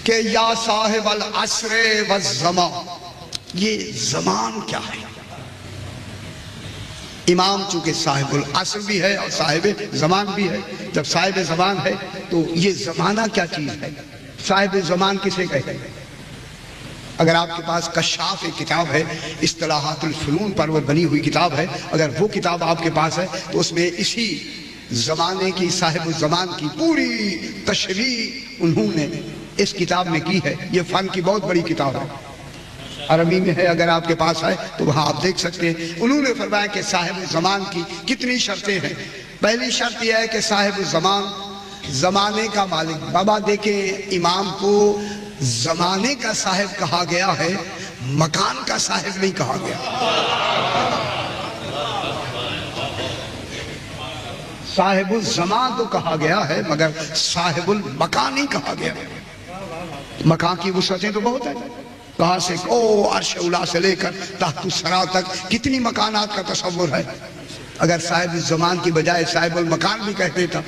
کہ یا صاحب العصر والزمان، یہ زمان کیا ہے؟ امام چونکہ صاحب العصر بھی ہے اور صاحب زمان بھی ہے، جب صاحب زمان ہے تو یہ زمانہ کیا چیز ہے؟ صاحب زمان کسے کہتے ہیں؟ اگر آپ کے پاس کشاف ایک کتاب ہے، اصطلاحات الفنون پر وہ بنی ہوئی کتاب ہے، اگر وہ کتاب آپ کے پاس ہے تو اس میں اسی زمانے کی صاحب الزمان کی پوری تشریح انہوں نے اس کتاب میں کی ہے۔ یہ فن کی بہت بڑی کتاب ہے، عربی میں ہے، اگر آپ کے پاس ہے تو وہاں آپ دیکھ سکتے ہیں۔ انہوں نے فرمایا کہ صاحب الزمان کی کتنی شرطیں ہیں۔ پہلی شرط یہ ہے کہ صاحب الزمان زمانے کا مالک۔ بابا دیکھیں، امام کو زمانے کا صاحب کہا گیا ہے، مکان کا صاحب نہیں کہا گیا۔ صاحب الزمان تو کہا گیا ہے مگر صاحب المکان نہیں کہا گیا۔ مکان کی وسعتیں تو بہت ہیں، کہاں سے عرش اولا سے لے کر تحت الثری تک کتنی مکانات کا تصور ہے۔ اگر صاحب الزمان کی بجائے صاحب المکان بھی کہہ دیتا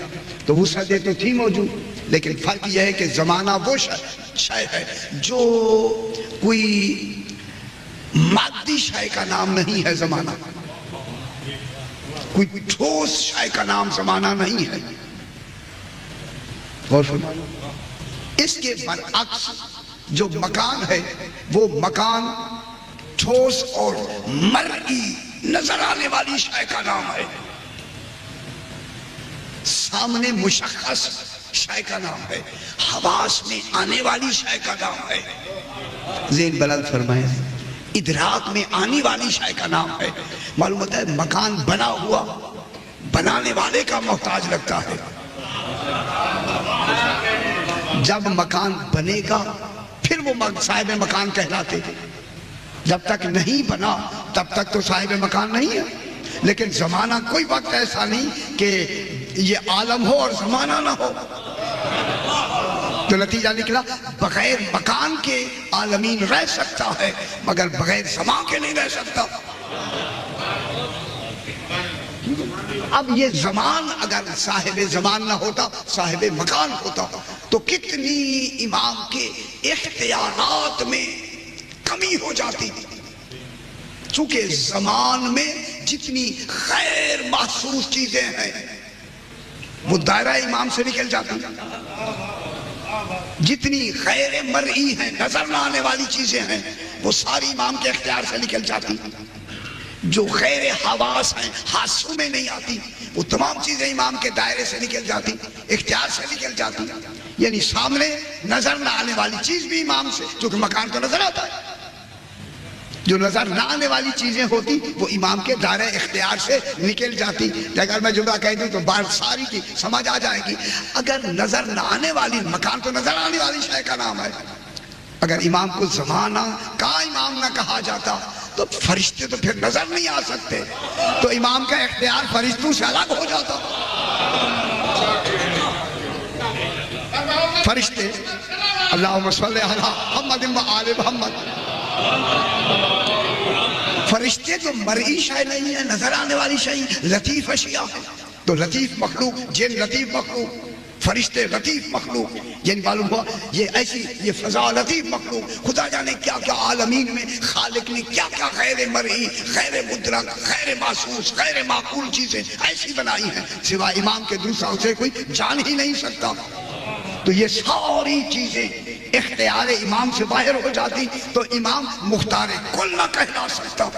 تو وسعتیں تو تھی موجود، لیکن فرق یہ ہے کہ زمانہ وہ شے ہے جو کوئی مادی شے کا نام نہیں ہے۔ زمانہ کوئی ٹھوس شے کا نام زمانہ نہیں ہے۔ غور فرمائیں، اس کے برعکس جو مکان ہے وہ مکان ٹھوس اور مرئی نظر آنے والی شے کا نام ہے، سامنے مشخص شے کا نام ہے، حواس میں آنے والی شے کا نام ہے۔ ذہن بلند فرمائیں، ادراک میں آنے والی شے کا نام ہے۔ معلوم ہوتا ہے مکان بنا ہوا بنانے والے کا محتاج لگتا ہے۔ جب مکان بنے گا پھر وہ صاحب مکان کہلاتے ہیں، جب تک نہیں بنا تب تک تو صاحب مکان نہیں ہے۔ لیکن زمانہ کوئی وقت ایسا نہیں کہ یہ عالم ہو اور زمانہ نہ ہو۔ تو نتیجہ نکلا بغیر مکان کے عالمین رہ سکتا ہے مگر بغیر زمان کے نہیں رہ سکتا۔ اب یہ زمان اگر صاحب زمان نہ ہوتا، صاحب مکان ہوتا تو کتنی امام کے اختیارات میں کمی ہو جاتی۔ چونکہ زمان میں جتنی غیر محسوس چیزیں ہیں وہ دائرہ امام سے نکل جاتی، جتنی غیر مرئی ہیں، نظر نہ آنے والی چیزیں ہیں، وہ ساری امام کے اختیار سے نکل جاتی۔ جو غیر حواس ہیں، حاسوں میں نہیں آتی، وہ تمام چیزیں امام کے دائرے سے نکل جاتی، اختیار سے نکل جاتی۔ یعنی سامنے نظر نہ آنے والی چیز بھی امام سے، چونکہ مکان تو نظر آتا ہے، جو نظر نہ آنے والی چیزیں ہوتی وہ امام کے دائرہ اختیار سے نکل جاتی۔ اگر میں جملہ کہہ دوں تو بات ساری کی سمجھ آ جائے گی۔ اگر نظر نہ آنے والی، مکان تو نظر آنے والی شے کا نام ہے، اگر امام کو زمانہ کا امام نہ کہا جاتا تو فرشتے تو پھر نظر نہیں آ سکتے، تو امام کا اختیار فرشتوں سے الگ ہو جاتا۔ فرشتے اللہم صلی علی محمد و آل محمد، فرشتے تو مرئی شے نہیں ہے، نظر آنے والی شے، لطیف اشیاء ہے۔ تو لطیف مخلوق، جن لطیف مخلوق، فرشتے لطیف مخلوق، یعنی معلوم ہوا یہ فضا لطیف مخلوق۔ خدا جانے کیا کیا عالمین میں خالق نے کیا کیا غیر مرئی، غیر مدرک، غیر محسوس، غیر معقول چیزیں ایسی بنائی ہیں سوائے امام کے دوسرا اسے کوئی جان ہی نہیں سکتا۔ تو یہ ساری چیزیں اختیار امام سے باہر ہو جاتی تو امام مختار کل نہ کہلا سکتا۔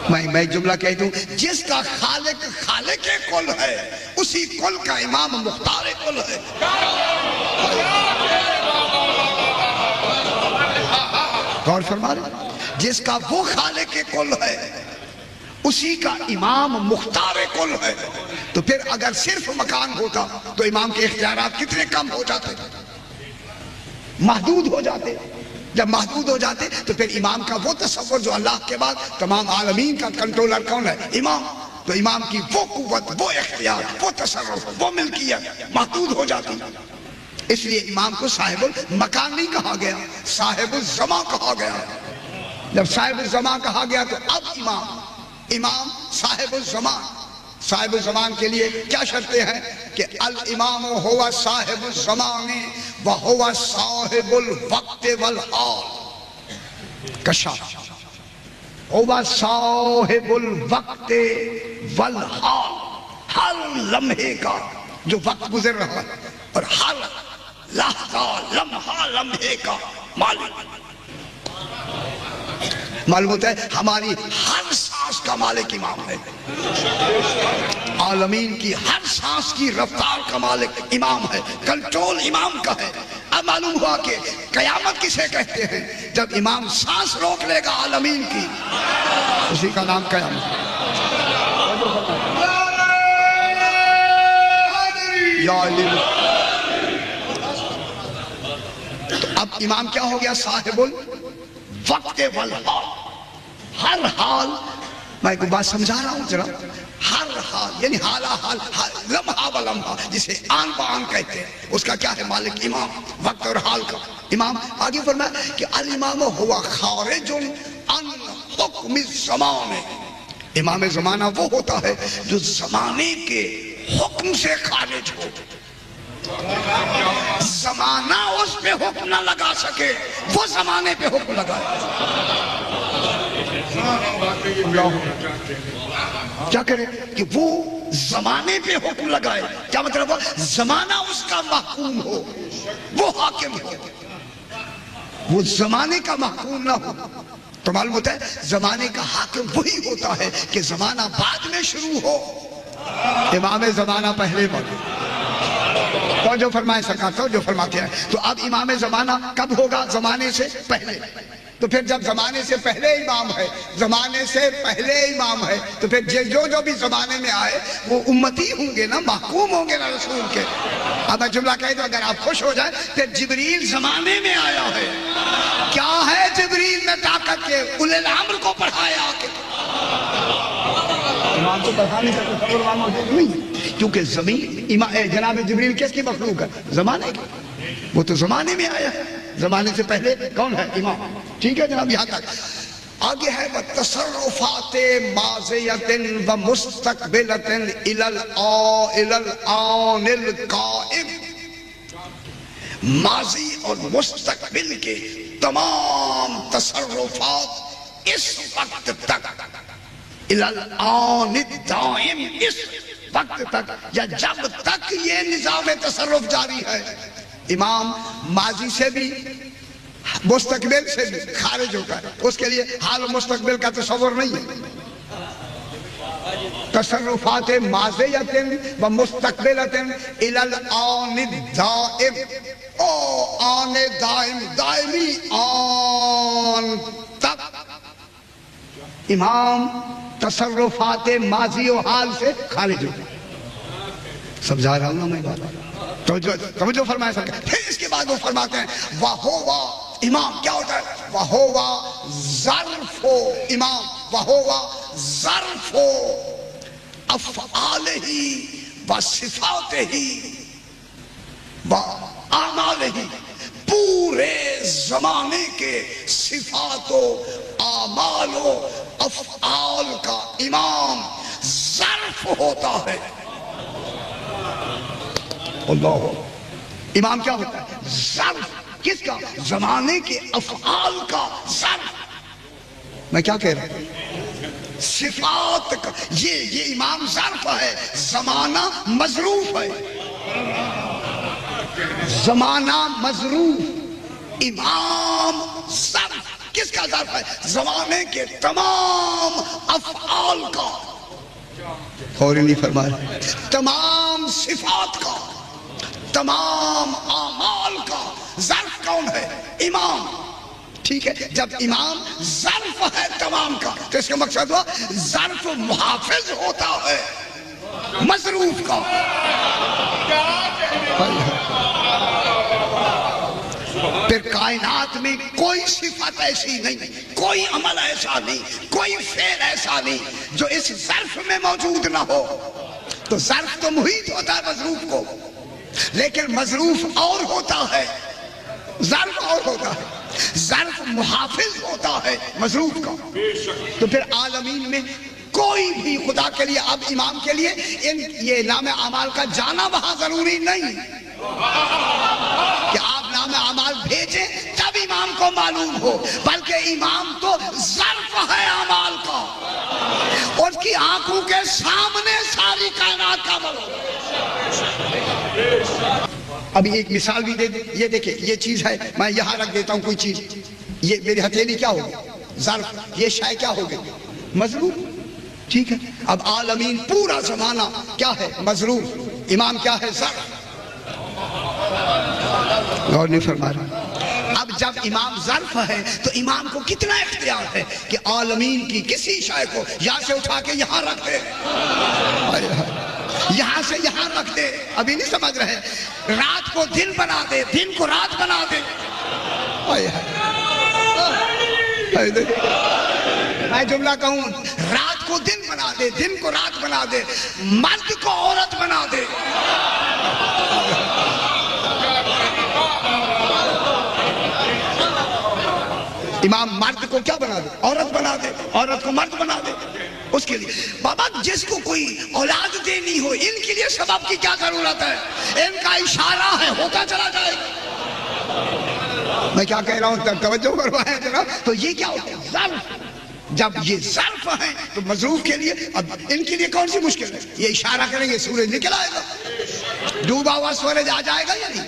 میں جملہ کہہ دوں، جس کا خالق خالق کل ہے اسی کل کا امام مختار کل ہے۔ غور فرما رہے، جس کا وہ خالق کل ہے اسی کا امام مختار کل ہے۔ تو پھر اگر صرف مکان ہوتا تو امام کے اختیارات کتنے کم ہو جاتے، محدود ہو جاتے۔ جب محدود ہو جاتے تو پھر امام کا وہ تصور جو اللہ کے بعد تمام عالمین کا کنٹرولر کون ہے؟ امام۔ تو امام کی وہ قوت، وہ اختیار، وہ تصرف، وہ ملکیت محدود ہو جاتی۔ اس لیے امام کو صاحب المکان نہیں کہا گیا، صاحب الزمان کہا گیا۔ جب صاحب الزمان کہا گیا تو اب امام صاحب الزمان۔ صاحب الزمان کے لیے کیا شرطیں ہیں کہ الامام ہوا صاحب الزمان وَهُوَ صَاحِبُ الْوَقْتِ وَالْحَالِ کشاف هُوَ صَاحِبُ الْوَقْتِ وَالْحَالِ، ہر لمحے کا جو وقت گزر رہا ہے اور ہر لحظہ لمحہ لمحے کا مالک، معلوم ہوتا ہے ہماری ہر سانس کا مالک امام ہے، عالمین کی ہر سانس کی رفتار کا مالک امام ہے، کنٹرول امام کا ہے۔ اب معلوم ہوا کہ قیامت کسے کہتے ہیں؟ جب امام سانس روک لے گا عالمین کی، اسی کا نام قیامت۔ یا علی، تو اب امام کیا ہو گیا؟ صاحب الوقت والحال، ہر حال، میں ایک بات سمجھا رہا ہوں ذرا، ہر حال یعنی حالہ حال، لمحہ و لمحہ جسے آن بآن کہتے ہیں، اس کا کیا ہے؟ مالک امام، وقت اور حال کا امام۔ آگے فرمایا کہ الامام ہوا خارج عن حکم الزمان، امام زمانہ وہ ہوتا ہے جو زمانے کے حکم سے خارج ہو، زمانہ اس پہ حکم نہ لگا سکے، وہ زمانے پہ حکم لگائے۔ کیا کرے کہ وہ زمانے پہ حکم لگائے؟ کیا مطلب؟ زمانہ اس کا محکوم ہو، وہ حاکم ہو، وہ زمانے کا محکوم نہ ہو۔ تو معلوم ہوتا ہے زمانے کا حاکم وہی ہوتا ہے کہ زمانہ بعد میں شروع ہو، امام زمانہ پہلے بڑھے۔ تو جو فرمائے سرکار، تو جو فرماتے ہیں، تو اب امام زمانہ کب ہوگا؟ زمانے سے پہلے۔ تو پھر جب زمانے سے پہلے امام ہے، زمانے سے پہلے امام ہے، تو پھر جو بھی زمانے میں آئے وہ امتی ہوں گے نا، محکوم ہوں گے نا رسول کے۔ اب میں جملہ کہہ دوں اگر آپ خوش ہو جائیں، پھر جبریل زمانے میں آیا ہے، کیا ہے جبریل میں طاقت کے؟ اولے الامر کو پڑھایا کہ امام کو پڑھانے کا تصور وہاں موجود نہیں، کیونکہ جناب جبریل کس کی مخلوق ہے؟ زمانے کی، وہ تو زمانے میں آیا ہے، زمانے سے پہلے کون ہے؟ امام۔ ٹھیک ہے جناب، یہاں تک آگے ہے وَتَصَرُّفَاتِ مَاضِيَةٍ وَمُسْتَقْبِلَةٍ إِلَى الْآنِ الْقَائِمِ، ماضی اور مستقبل کے تمام تصرفات اس وقت تک، إِلَى الْآنِ الدَّائِمِ، اس وقت تک یا جب تک یہ نظام تصرف جاری ہے، امام ماضی سے بھی مستقبل سے بھی خارج ہوتا ہے، اس کے لیے حال و مستقبل کا تصور نہیں ہے۔ تصرفات ماضیۃ و مستقبلۃ الی الآن الدائم، او آن دائم، دائمی آن تک امام تصرفات ماضی و حال سے خارج ہوتا ہے۔ سمجھا رہا ہوں نا میں بات؟ توجہ فرمائے سکتے ہیں۔ پھر اس کے بعد وہ فرماتے ہیں وَهُوَ، امام کیا ہوتا ہے؟ وَهُوَ ظَرْفُ، امام وَهُوَ ظَرْفُ أَفْعَالِهِ وَصِفَاتِهِ وَأَعْمَالِهِ، پورے زمانے کے صفات و اعمال و افعال کا امام ظرف ہوتا ہے۔ اللہ، امام کیا ہوتا ہے؟ ظرف، کس کا؟ زمانے کے افعال کا ظرف۔ میں کیا کہہ رہا ہوں؟ صفات کا، یہ امام ظرف ہے، زمانہ مظروف ہے، زمانہ مظروف، امام ظرف، کس کا ظرف ہے؟ زمانے کے تمام افعال کا، اور نہیں فرما رہے، تمام صفات کا، تمام اعمال کا ظرف کون ہے؟ امام۔ ٹھیک ہے، جب امام ظرف ہے تمام کا، تو اس کا مقصد ہوا ظرف محافظ ہوتا ہے مظروف کا۔ پھر کائنات میں کوئی صفت ایسی نہیں، کوئی عمل ایسا نہیں، کوئی فعل ایسا نہیں جو اس ظرف میں موجود نہ ہو۔ تو ظرف تو محیط ہوتا ہے مظروف کو، لیکن مظروف اور ہوتا ہے، ظرف اور ہوتا ہے، ظرف محافظ ہوتا ہے مظروف کا۔ تو پھر عالمین میں کوئی بھی خدا کے لیے، اب امام کے لیے یہ نام اعمال کا جانا وہاں ضروری نہیں کہ آپ کو معلوم ہو، بلکہ امام تو ظرف ہے اعمال کا، اس کی آنکھوں کے سامنے ساری کائنات کا عمل ہو۔ ابھی ایک مثال بھی دے دیں، یہ دیکھیں یہ چیز ہے، میں یہاں رکھ دیتا ہوں کوئی چیز، یہ میری ہتھیلی کیا ہوگی؟ ظرف۔ یہ شے کیا ہوگی؟ مظروف، ٹھیک ہے۔ اب عالمین پورا زمانہ کیا ہے؟ مظروف۔ امام کیا ہے؟ ظرف۔ غور نہیں فرما رہا۔ اب جب امام ظرف ہے تو امام کو کتنا اختیار ہے کہ عالمین کی کسی شے کو یہاں سے اٹھا کے یہاں رکھ دے، یہاں سے یہاں رکھ دے۔ ابھی نہیں سمجھ رہے؟ رات کو دن بنا دے، دن کو رات بنا دے۔ میں جملہ کہوں، رات کو دن بنا دے، دن کو رات بنا دے، مرد کو عورت بنا دے۔ امام مرد کو کیا بنا دے؟ عورت بنا دے، عورت کو مرد بنا دے۔ اس کے لیے بابا جس کو کوئی اولاد دینی ہو، ان کے لیے سبب کی کیا ضرورت ہے؟ ان کا اشارہ ہے، ہوتا چلا جائے گا۔ میں کیا کہہ رہا ہوں، توجہ کروائیں جناب۔ تو یہ کیا ہوتا ہے؟ ظرف۔ جب یہ ظرف ہیں تو مظروف کے لیے، اب ان کے لیے کون سی مشکل ہے؟ یہ اشارہ کریں گے سورج نکل آئے گا، ڈوبا ہوا سورج آ جائے گا یا نہیں؟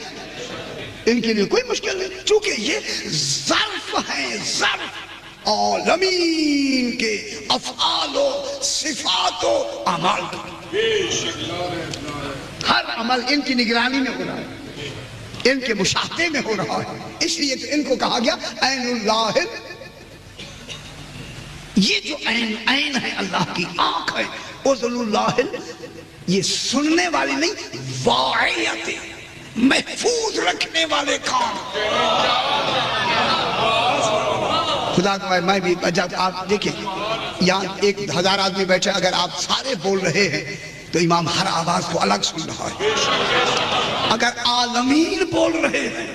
ان کے لیے کوئی مشکل نہیں، چونکہ یہ ظرف ہیں، ظرف عالمین کے افعال و صفات و اعمال کا۔ ہر عمل ان کی نگرانی میں ہو رہا ہے، ان کے مشاہدے میں ہو رہا ہے، اس لیے تو ان کو کہا گیا عین اللہ۔ یہ جو عین ہے اللہ کی آنکھ ہے، اذن اللہ، یہ سننے والی نہیں، واعیت، محفوظ رکھنے والے کان۔ خدا کا میں بھی، جب آپ دیکھیں یہاں 1000 آدمی بیٹھے، اگر آپ سارے بول رہے ہیں تو امام ہر آواز کو الگ سن رہا ہے۔ اگر عالمین بول رہے ہیں،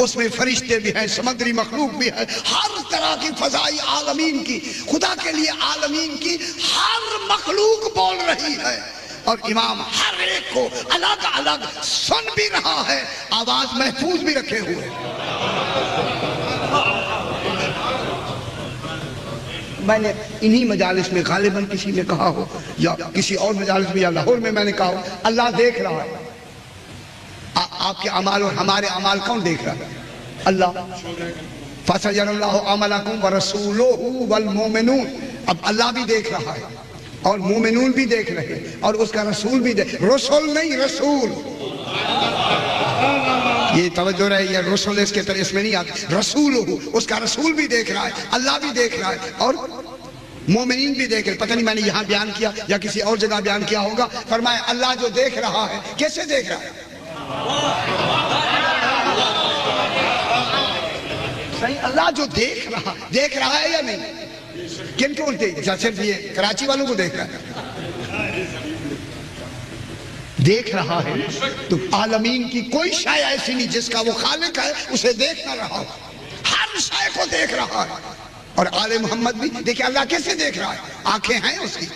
اس میں فرشتے بھی ہیں، سمندری مخلوق بھی ہے، ہر طرح کی فضائی عالمین کی، خدا کے لیے عالمین کی ہر مخلوق بول رہی ہے، اور امام ہر ایک کو الگ الگ سن بھی رہا ہے، آواز محفوظ بھی رکھے ہوئے۔ میں نے انہی مجالس میں غالباً کسی نے کہا ہو، یا کسی اور مجالس میں، یا لاہور میں نے کہا ہو، اللہ دیکھ رہا ہے۔ آپ کے اعمال اور ہمارے اعمال کون دیکھ رہا ہے؟ اللہ۔ فَسَيَرَ اللَّهُ عَمَلَكُمْ وَرَسُولُهُ وَالْمُؤْمِنُونَ۔ اب اللہ بھی دیکھ رہا ہے اور مومنون بھی دیکھ رہے ہیں، اور اس کا رسول بھی دیکھ، رسول نہیں رسول، یہ توجہ رہے، یہ رسول اس کے طرح اس میں نہیں آتا، رسول ہو، اس کا رسول بھی دیکھ رہا ہے، اللہ بھی دیکھ رہا ہے، اور مومنین بھی دیکھ رہے۔ پتہ نہیں میں نے یہاں بیان کیا یا کسی اور جگہ بیان کیا ہوگا، فرمایا اللہ جو دیکھ رہا ہے، کیسے دیکھ رہا ہے؟ صحیح، اللہ جو دیکھ رہا ہے یا نہیں؟ کن کو صرف یہ کراچی والوں کو دیکھ رہا ہے؟ دیکھ رہا ہے، تو عالمین کی کوئی شے ایسی نہیں جس کا وہ خالق ہے اسے دیکھ نہ رہا ہو، ہر شے کو دیکھ رہا ہے۔ اور آل محمد بھی دیکھیں اللہ کیسے دیکھ رہا ہے؟ آنکھیں ہیں اس کی،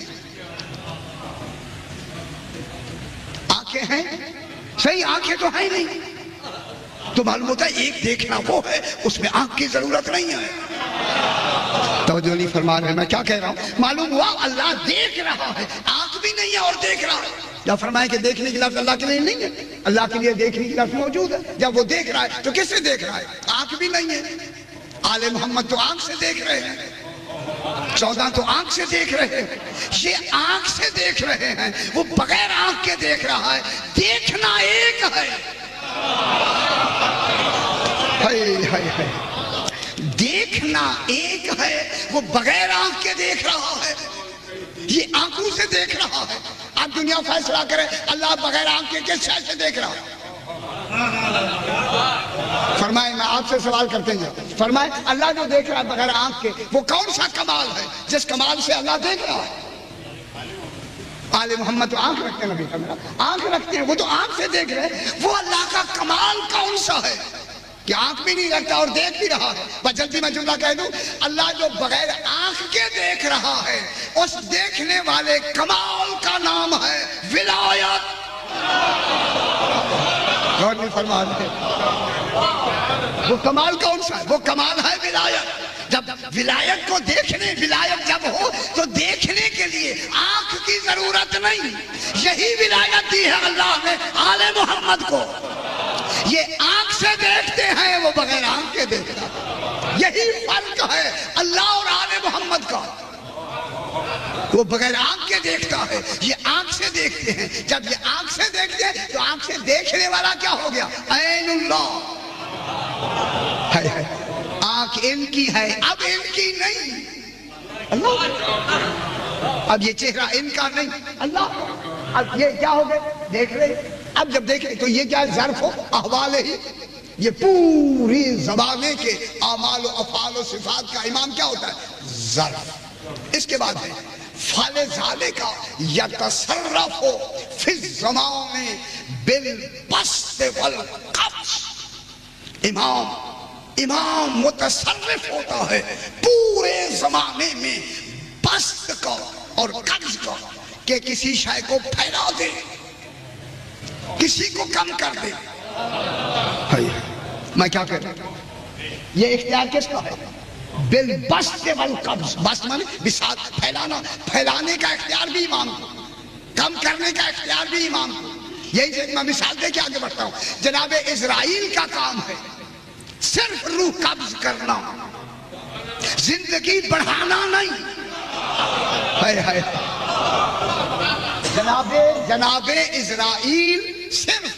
آنکھیں ہیں، صحیح آنکھیں تو ہیں نہیں، تو معلوم ہوتا ہے ایک دیکھنا وہ ہے، اس میں آنکھ کی ضرورت نہیں ہے۔ توجہ نہیں فرما رہے، میں کیا کہہ رہا ہوں؟ معلوم ہوا اللہ دیکھ رہا ہے، آنکھ بھی نہیں ہے اور دیکھ رہا ہے۔ یا فرمایا کہ دیکھنے کی لفظ اللہ کے لیے نہیں ہے، اللہ کے لیے دیکھنے کی لفظ موجود ہے۔ جب وہ دیکھ رہا ہے تو کس سے دیکھ رہا ہے؟ آنکھ بھی نہیں ہے۔ آل محمد تو آنکھ سے دیکھ رہے ہیں، 14 تو آنکھ سے دیکھ رہے ہیں، یہ آنکھ سے دیکھ رہے ہیں، وہ بغیر آنکھ کے دیکھ رہا ہے۔ دیکھنا ایک ہے، دیکھنا ایک ہے، وہ بغیر آنکھ کے دیکھ رہا ہے، یہ آنکھوں سے دیکھ رہا ہے۔ اب دنیا فیصلہ کرے اللہ بغیر آنکھ کے کس شے سے دیکھ رہا ہے؟ فرمائے میں آپ سے سوال کرتے ہیں، فرمائے اللہ جو دیکھ رہا ہے بغیر آنکھ کے، وہ کون سا کمال ہے جس کمال سے اللہ دیکھ رہا ہے؟ آل محمد تو آنکھ رکھتے ہیں، نبی آنکھ رکھتے ہیں، وہ تو آنکھ سے دیکھ رہے ہیں، وہ اللہ کا کمال کون سا ہے کہ آنکھ بھی نہیں رکھتا اور دیکھ بھی رہا ہے؟ بس جلدی میں جملہ کہہ دوں، اللہ جو بغیر آنکھ کے دیکھ رہا ہے، اس دیکھنے والے کمال کا نام ہے ولایت۔ غور نہیں فرما رہے؟ وہ کمال کون سا ہے؟ وہ کمال ہے ولایت۔ جب ولایت کو دیکھنے، ولایت جب ہو تو دیکھنے کے لیے آنکھ کی ضرورت نہیں۔ یہی ولایت دی ہے اللہ نے آل محمد کو۔ یہ آنکھ سے دیکھتے ہیں، وہ بغیر آنکھ کے دیکھتا ہے۔ یہی فرق ہے اللہ اور آل محمد کا۔ وہ بغیر آنکھ کے دیکھتا ہے، یہ آنکھ سے دیکھتے ہیں۔ جب یہ آنکھ سے دیکھتے ہیں تو آنکھ سے دیکھنے والا کیا ہو گیا؟ عین اللہ ہے۔ آنکھ ان کی ہے، اب ان کی نہیں اللہ۔ اب یہ چہرہ ان کا نہیں اللہ۔ اب یہ کیا ہو گئے؟ دیکھ رہے۔ اب جب دیکھیں تو یہ کیا ظرف ہو احوال ہی، یہ پوری زمانے کے اعمال و افعال و صفات کا امام کیا ہوتا ہے؟ ظرف۔ اس کے بعد ہے فعل ذالک یتصرف فی الزمان بالبسط والقبض۔ امام متصرف ہوتا ہے پورے زمانے میں بسط کا اور قبض کا، کہ کسی شے کو پھیلا دے، کسی کو کم کر دے۔ میں کیا کہتا ہوں؟ یہ اختیار کس کا ہے؟ بالبسط والقبض۔ بسط مانے بساط، پھیلانا، پھیلانے کا اختیار بھی امام کو، کم کرنے کا اختیار بھی امام کو۔ یہی سے میں مثال دے کے آگے بڑھتا ہوں۔ جناب اسرائیل کا کام ہے صرف روح قبض کرنا، زندگی بڑھانا نہیں۔ جناب اسرائیل صرف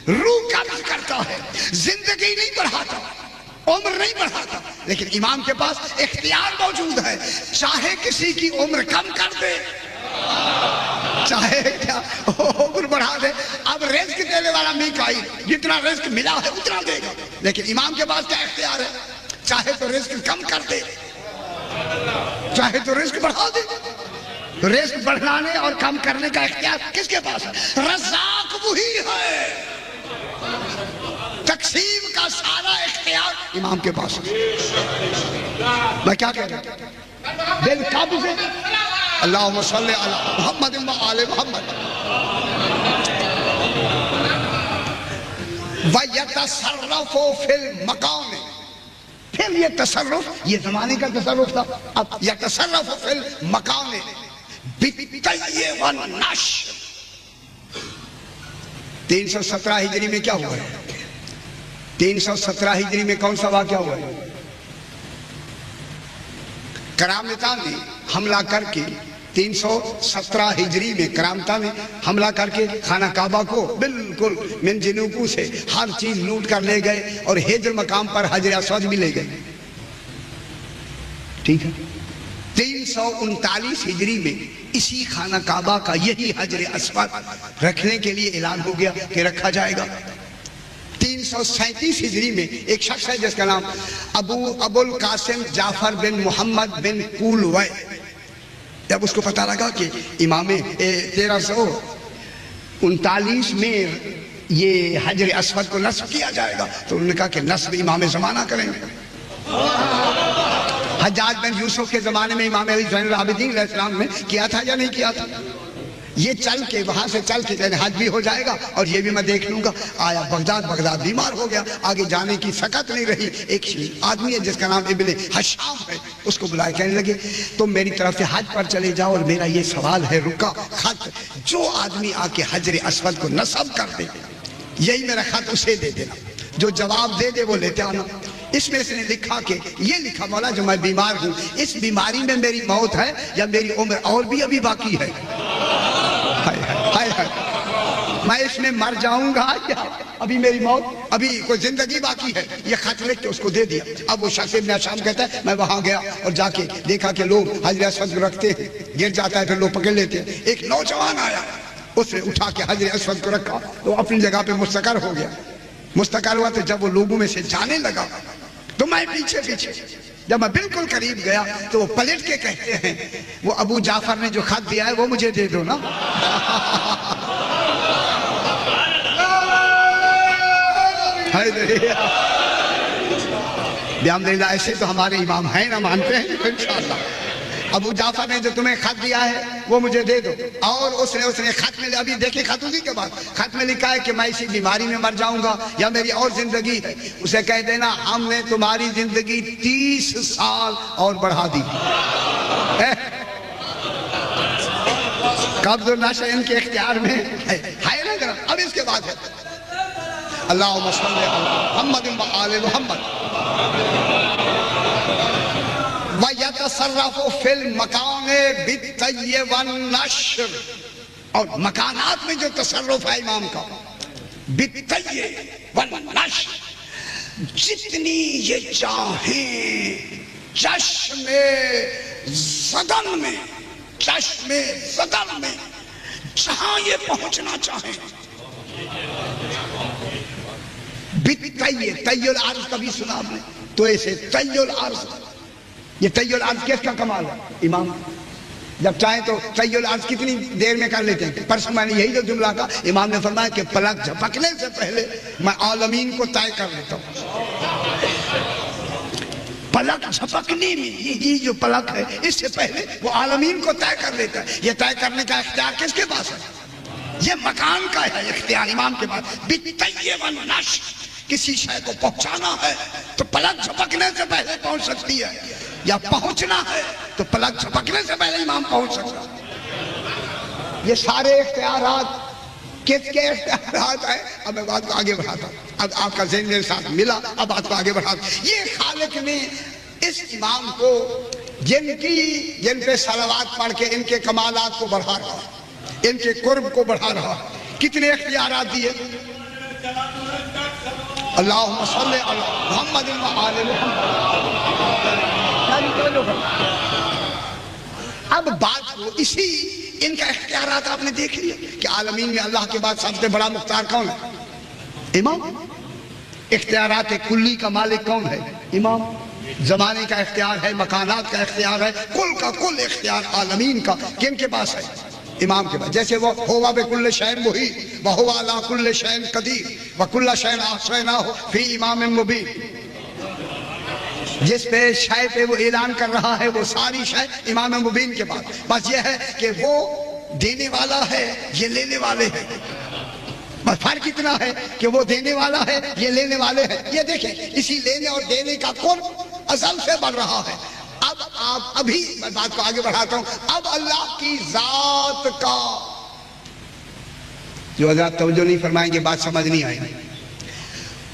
روح قبض کرتا ہے، زندگی نہیں بڑھاتا، عمر نہیں بڑھاتا۔ لیکن امام کے پاس اختیار موجود ہے، چاہے کسی کی عمر کم کر دے، چاہے کیا عمر بڑھا دے۔ اب رزق دینے والا میکائیل جتنا رزق ملا ہے اتنا دے گا، لیکن امام کے پاس کیا اختیار ہے؟ چاہے تو رزق کم کر دے، چاہے تو رزق بڑھا دے۔ رزق بڑھانے اور کم کرنے کا اختیار کس کے پاس ہے؟ رزاق وہی ہے، تقسیم کا سارا اختیار امام کے پاس ہے۔ میں کیا کہہ رہا ہوں؟ بالقبض اللہم صلی علی محمد و آل محمد وَيَتَصَرَّفُ فِي الْمَقَامِ۔ پھر یہ تصرف، یہ زمانے کا تصرف تھا، اب یتصرف فی المقام بالطی والنشر۔ 317 ہجری میں کیا ہوا ہے؟ 317 ہجری میں کون سا واقعہ ہوا ہے؟ کرامتہ نے حملہ کر کے 317 ہجری میں کرامتہ نے حملہ کر کے خانہ کعبہ کو بالکل من جنوبوں سے ہر چیز لوٹ کر لے گئے، اور حجر مقام پر حجر اسود بھی لے گئے۔ ٹھیک ہے، 339 ہجری میں اسی خانہ کعبہ کا یہی حجر اسود رکھنے کے لیے اعلان ہو گیا کہ رکھا جائے گا۔ 337 ہجری میں ایک شخص ہے جس کا نام ابو القاسم جعفر بن محمد بن کولوے، جب اس کو پتہ لگا کہ امام 1339 میں یہ حجر اسود کو نصب کیا جائے گا، تو انہوں نے کہا کہ نصب امام زمانہ کریں گے۔ حجاج بن یوسف کے زمانے میں امام علی زین العابدین علیہ السلام نے کیا تھا یا نہیں کیا تھا؟ یہ چل کے وہاں سے چل کے حج بھی ہو جائے گا اور یہ بھی میں دیکھ لوں گا۔ آیا بغداد بیمار ہو گیا، آگے جانے کی سکت نہیں رہی۔ ایک آدمی ہے جس کا نام ابن حشام ہے، اس کو بلائے، کہنے لگے تم میری طرف سے حج پر چلے جاؤ، اور میرا یہ سوال ہے، رکا خط، جو آدمی آ کے حجر اسود کو نصب کر دے یہی میرا خط اسے دے دینا، جو جواب دے دے وہ لیتے آنا۔ اس میں اس نے لکھا کہ یہ لکھا مولا جو میں بیمار ہوں، اس بیماری میں میری موت ہے یا میری عمر اور بھی ابھی باقی ہے؟ میں اس میں مر جاؤں گا یا ابھی میری موت، ابھی کوئی زندگی باقی ہے؟ یہ خط لکھ کے اس کو دے دیا۔ اب وہ شخص ابن حشام کہتا ہے میں وہاں گیا اور جا کے دیکھا کہ لوگ حجر اسود رکھتے ہیں، گر جاتا ہے پھر لوگ پکڑ لیتے ہیں۔ ایک نوجوان آیا، اس نے اٹھا کے حجر اسود کو رکھا تو اپنی جگہ پہ مستقر ہو گیا۔ مستقر ہوا تو جب وہ لوگوں میں سے جانے لگا تو میں پیچھے جب میں بالکل قریب گیا تو وہ پلٹ کے کہتے ہیں وہ ابو جعفر نے جو خط دیا ہے وہ مجھے دے دو نا۔ بحمدللہ ایسے تو ہمارے امام ہیں نا، مانتے ہیں انشاءاللہ۔ ابو جعفر نے جو تمہیں خط دیا ہے وہ مجھے دے دو. اور اس نے خط میں ابھی دیکھیں خط اسی کے بعد خط میں لکھا ہے کہ میں اسی بیماری میں مر جاؤں گا یا میری اور زندگی ہے. اسے کہہ دینا ہم نے تمہاری زندگی 30 سال اور بڑھا دی. قبض و نشر ان کے اختیار میں ہے نا ذرا. اب اس کے بعد ہے اللہم صلی علی محمد و آل محمد وَيَتَصَرَّفُ فِي الْمَكَانِ بِالطَّيِّ وَالنَّشْرِ. اور مکانات میں جو تصرف ہے امام کا بِالطَّيِّ وَالنَّشْرِ، جتنی یہ چاہیں چشم زدن میں جہاں یہ پہنچنا چاہیں. طی العرض کبھی سنا آپ نے تو ایسے طی العرض. یہ طی العرض کس کا کمال ہے؟ امام جب چاہیں تو طی العرض کتنی دیر میں کر لیتے ہیں. پرسوں میں نے یہی جو جملہ کہا امام نے فرمایا کہ پلک جھپکنے سے پہلے میں عالمین کو طے کر لیتا ہوں. پلک جھپکنے میں یہ جو پلک ہے اس سے پہلے وہ عالمین کو طے کر لیتا ہے. یہ طے کرنے کا اختیار کس کے پاس ہے؟ یہ مکان کا ہے اختیار امام کے پاس. بالطیّ والنشر، کسی شے کو پہنچانا ہے تو پلک جھپکنے سے پہلے پہنچ سکتی ہے، یا پہنچنا ہے تو پلک جھپکنے سے پہلے امام پہنچ سکتا ہے. یہ سارے اختیارات کس کے اختیارات ہیں؟ اب میں بات کو آگے بڑھاتا ہوں. اب آپ کا ذہن میرے ساتھ ملا، اب بات کو آگے بڑھاتا ہوں. یہ خالق نے اس امام کو جن پہ صلوات پڑھ کے ان کے کمالات کو بڑھا رہا ہے، ان کے قرب کو بڑھا رہا ہے. کتنے اختیارات دیے؟ اللہم صلی علی محمد و آل محمد. اب بات کو اسی ان کا اختیارات آپ نے دیکھ لیا کہ عالمین میں اللہ کے بعد سب سے بڑا مختار کون ہے؟ امام. اختیارات کلی کا مالک کون ہے؟ امام. زمانے کا اختیار ہے، مکانات کا اختیار ہے، کل کا کل اختیار عالمین کا کن کے پاس ہے؟ امام کے پاس. جیسے وہ ہوا بکل شیء محیط وہو علی کل شیء قدیر وکل شیء احصیناہ فی امام مبین. جس پہ شے پہ وہ اعلان کر رہا ہے وہ ساری شے امام مبین کے پاس. بس یہ ہے کہ وہ دینے والا ہے، یہ لینے والے ہیں. بس فرق اتنا ہے کہ وہ دینے والا ہے، یہ لینے والے ہیں. یہ دیکھیں اسی لینے اور دینے کا قرب ازل سے بڑھ رہا ہے. اب آپ ابھی میں بات کو آگے بڑھاتا ہوں. اب اللہ کی ذات کا جو حضرات توجہ نہیں فرمائیں گے بات سمجھ نہیں آئے گی.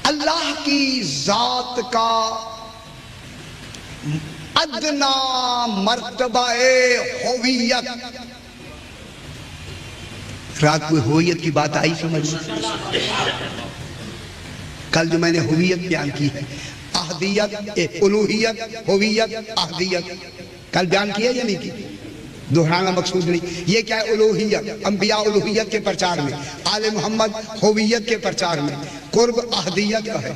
اللہ کی ذات کا ادنا مرتبہ ہویت. رات کو ہویت کی بات آئی سمجھ؟ کل جو میں نے ہویت بیان کی ہے، احدیت، الوہیت، ہویت، احدیت، کل بیان کیا یا نہیں کی؟ دہرانا مقصود نہیں. یہ کیا ہے؟ الوہیت. انبیاء الوہیت کے پرچار میں، آل محمد ہویت کے پرچار میں. قرب احدیت کا ہے.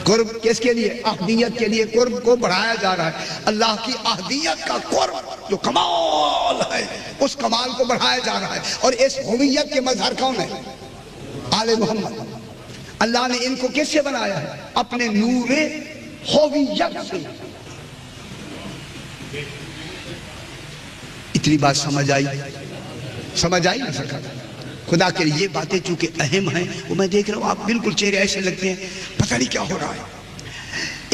قرب کس کے لیے؟ احدیت کے لیے. قرب کو بڑھایا جا رہا ہے. اللہ کی احدیت کا قرب جو کمال ہے اس کمال کو بڑھایا جا رہا ہے. اور اس ہویت کے مظہر کون ہے؟ آل محمد. اللہ نے ان کو کس سے بنایا ہے؟ اپنے نور ہویت سے. اتنی بات سمجھ آئی؟ سمجھ آئی نہ سکا؟ خدا کے لیے یہ باتیں چونکہ اہم ہیں. وہ میں دیکھ رہا ہوں آپ بالکل چہرے ایسے لگتے ہیں پتہ نہیں کیا ہو رہا ہے.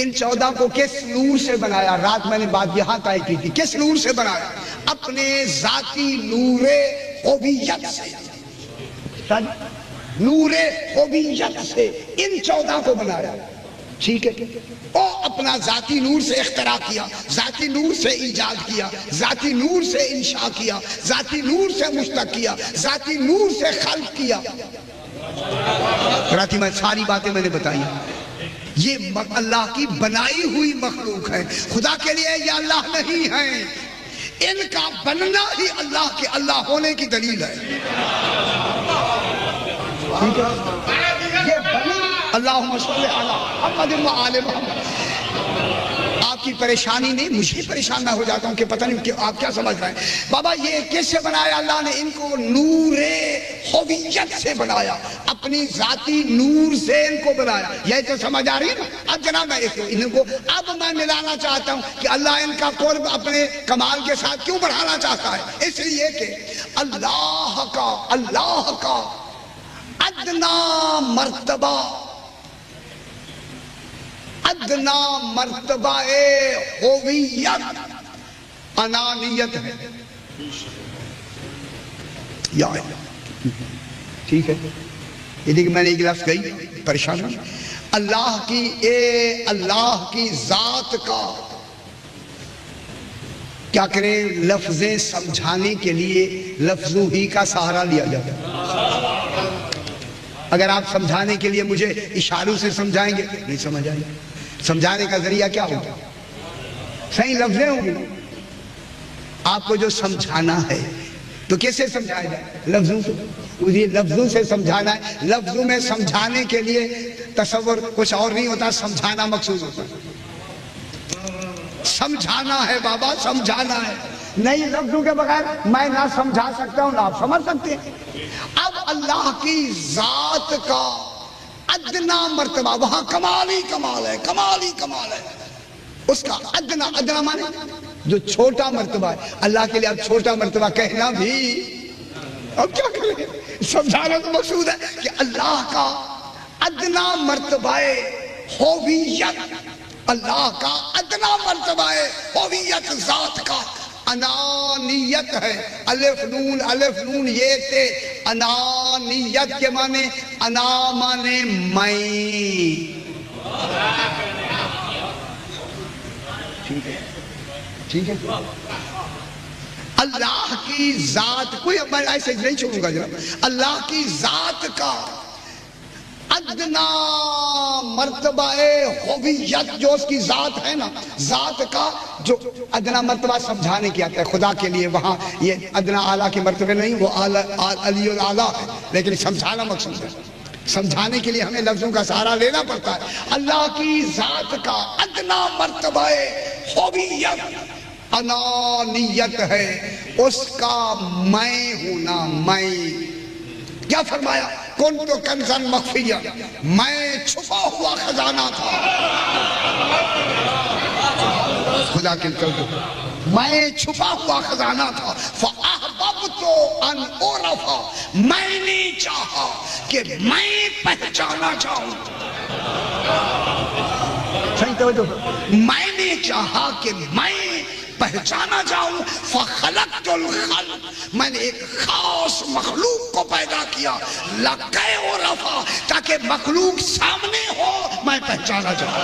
ان 14 کو کس نور سے بنایا؟ رات میں نے بات یہاں طے کی تھی. کس نور سے بنایا؟ اپنے ذاتی نور ہویت سے. نور ہویت سے ان 14 کو بنایا. ٹھیک ہے. اور اپنا ذاتی نور سے اختراع کیا، ذاتی نور سے ایجاد کیا، ذاتی نور سے انشاء کیا، ذاتی نور سے مشتق کیا، ذاتی نور سے خلق کیا. راتی میں ساری باتیں میں نے بتائی. یہ اللہ کی بنائی ہوئی مخلوق ہے. خدا کے لیے یہ اللہ نہیں ہے. ان کا بننا ہی اللہ کے اللہ ہونے کی دلیل ہے. ٹھیک ہے. یہ بنی اللہم صلی علی محمد و آل محمد. آپ کی پریشانی نہیں، مجھے پریشان نہ ہو جاتا ہوں کہ پتہ نہیں کہ آپ کیا سمجھ رہے ہیں. بابا یہ کس سے بنایا؟ اللہ نے ان کو نور ہویت سے بنایا. اپنی ذاتی نور سے ان کو بنایا. یہ تو سمجھ آ رہی ہے نا. اب جناب میں ان کو اب میں ملانا چاہتا ہوں کہ اللہ ان کا قرب اپنے کمال کے ساتھ کیوں بڑھانا چاہتا ہے. اس لیے کہ اللہ کا ادنا مرتبہ ہویت انانیت ہے. یا ٹھیک ہے. یہ دیکھ میں نے ایک لفظ کہی پریشان ہوں. اللہ کی ذات کا کیا کریں لفظیں سمجھانے کے لیے لفظوں ہی کا سہارا لیا جاتا ہے. اگر آپ سمجھانے کے لیے مجھے اشاروں سے سمجھائیں گے نہیں سمجھ آئے گا. سمجھانے کا ذریعہ کیا ہوگا؟ صحیح لفظیں ہوں گی. آپ کو جو سمجھانا ہے تو کیسے سمجھایا جائے؟ لفظوں سے. مجھے لفظوں سے سمجھانا ہے. لفظوں میں سمجھانے کے لیے تصور کچھ اور نہیں ہوتا، سمجھانا مقصود ہوتا ہے. سمجھانا ہے بابا، سمجھانا ہے. نہیں لفظوں کے بغیر میں نہ سمجھا سکتا ہوں نہ آپ سمجھ سکتے ہیں. اب اللہ کی ذات کا ادنا مرتبہ وہاں کمال ہی کمال ہے، کمال ہی کمال ہے. اس کا ادنا مانے جو چھوٹا مرتبہ ہے. اللہ کے لیے اب چھوٹا مرتبہ کہنا بھی اب کیا کریں. سمجھانا تو مقصود ہے کہ اللہ کا ادنا مرتبہ ہویت، اللہ کا ادنا مرتبہ ہویت ذات کا انانیت ہے. الف نون یہ تھے. انانیت کے معنی انا مانے میں. ٹھیک ہے. اللہ کی ذات کوئی اب میں ایسے نہیں چھوڑوں گا جناب. اللہ کی ذات کا ادنا مرتبہ ہویت جو اس کی ذات ہے نا، ذات کا جو ادنا مرتبہ سمجھانے کی آتا ہے خدا کے لیے. وہاں یہ ادنا اعلیٰ کے مرتبے نہیں، وہ علی الاعلیٰ ہے. لیکن سمجھانا مقصود ہے. سمجھانے کے لیے ہمیں لفظوں کا سہارا لینا پڑتا ہے. اللہ کی ذات کا ادنا مرتبہ ہویت انانیت ہے. اس کا میں ہونا. میں کیا فرمایا؟ کنت کنزا مخفیا، میں چھپا ہوا خزانہ تھا. خدا کے میں چھپا ہوا خزانہ تھا. فاحببت ان اعرف، میں نے چاہا کہ میں پہچانا چاہوں. میں نے چاہا کہ میں پہچانا جاؤں. فخلقت الخلق، میں نے ایک خاص مخلوق کو پیدا کیا. لکے و رفا، تاکہ مخلوق سامنے ہو میں پہچانا جاؤں.